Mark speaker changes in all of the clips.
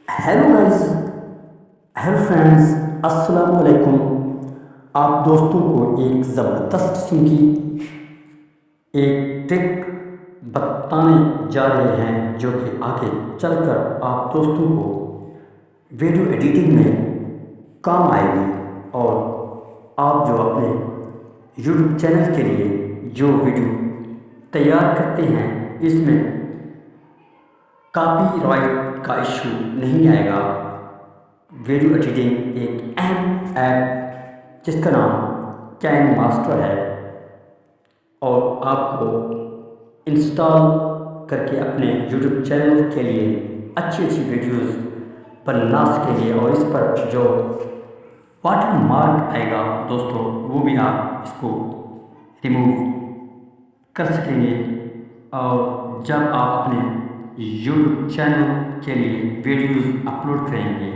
Speaker 1: Hello guys, hello friends, अस्सलाम वालेकुम। आप दोस्तों को एक ज़बरदस्त किस्म की एक ट्रिक बताने जा रहे हैं जो कि आगे चलकर आप दोस्तों को वीडियो एडिटिंग में काम आएगी। और आप जो अपने यूट्यूब चैनल के लिए जो वीडियो तैयार करते हैं इसमें कॉपीराइट का इशू नहीं आएगा। वीडियो एडिटिंग एक अहम ऐप जिसका नाम कैन मास्टर है और आपको इंस्टॉल करके अपने यूट्यूब चैनल के लिए अच्छी अच्छी वीडियोस बनना सकेंगे। और इस पर जो वाटर मार्क आएगा दोस्तों वो भी आप इसको रिमूव कर सकेंगे। और जब आप अपने यूट्यूब चैनल के लिए वीडियोस अपलोड करेंगे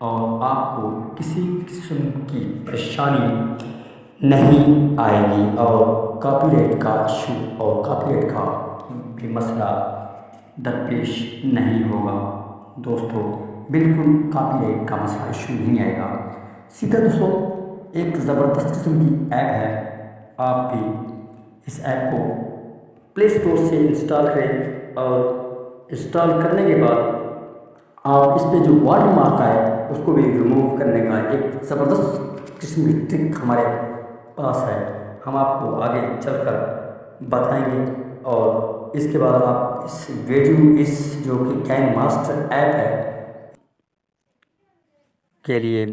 Speaker 1: और आपको किसी किस्म की परेशानी नहीं आएगी और कॉपीराइट का इशू और कॉपीराइट का भी मसला दरपेश नहीं होगा दोस्तों। बिल्कुल कॉपीराइट का मसला इशू नहीं आएगा। सीधा दोस्तों एक ज़बरदस्त किस्म की ऐप है। आप भी इस ऐप को प्ले स्टोर से इंस्टॉल करें और इंस्टॉल करने के बाद आप इस पे जो वाटर मार्क आए उसको भी रिमूव करने का एक ज़बरदस्त किस्म की ट्रिक हमारे पास है। हम आपको आगे चलकर बताएंगे। और इसके बाद आप इस जो कि कैन मास्टर ऐप है के लिए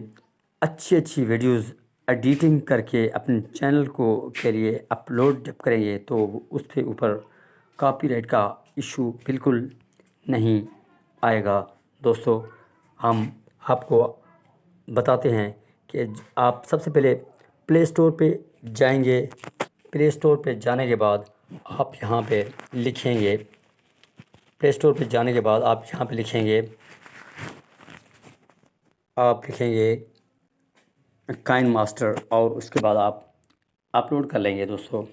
Speaker 1: अच्छी अच्छी वीडियोस एडिटिंग करके अपने चैनल को के लिए अपलोड जब करेंगे तो उसके ऊपर कॉपीराइट का इशू बिल्कुल नहीं आएगा दोस्तों। हम आपको बताते हैं कि आप सबसे पहले प्ले स्टोर पे जाएंगे। प्ले स्टोर पे जाने के बाद आप यहाँ पे लिखेंगे प्ले स्टोर पे जाने के बाद आप यहाँ पे लिखेंगे काइन मास्टर और उसके बाद आप अपलोड कर लेंगे दोस्तों।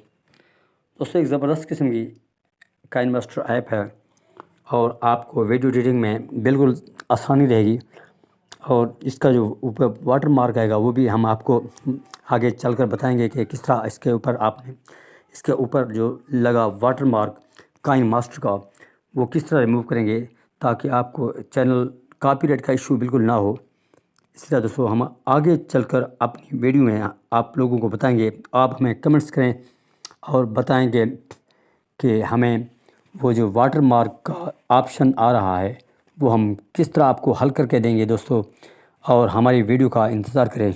Speaker 1: एक ज़बरदस्त किस्म की काइन मास्टर ऐप है और आपको वीडियो एडिटिंग में बिल्कुल आसानी रहेगी। और इसका जो ऊपर वाटर मार्क आएगा वो भी हम आपको आगे चलकर बताएंगे कि किस तरह इसके ऊपर जो लगा वाटर मार्क काइन मास्टर का वो किस तरह रिमूव करेंगे ताकि आपको चैनल कॉपीराइट का इशू बिल्कुल ना हो। इसी तरह दोस्तों हम आगे चलकर अपनी वीडियो में आप लोगों को बताएंगे। आप हमें कमेंट्स करें और बताएंगे कि हमें वो जो वाटर मार्क का ऑप्शन आ रहा है वो हम किस तरह आपको हल करके देंगे दोस्तों। और हमारी वीडियो का इंतज़ार करें।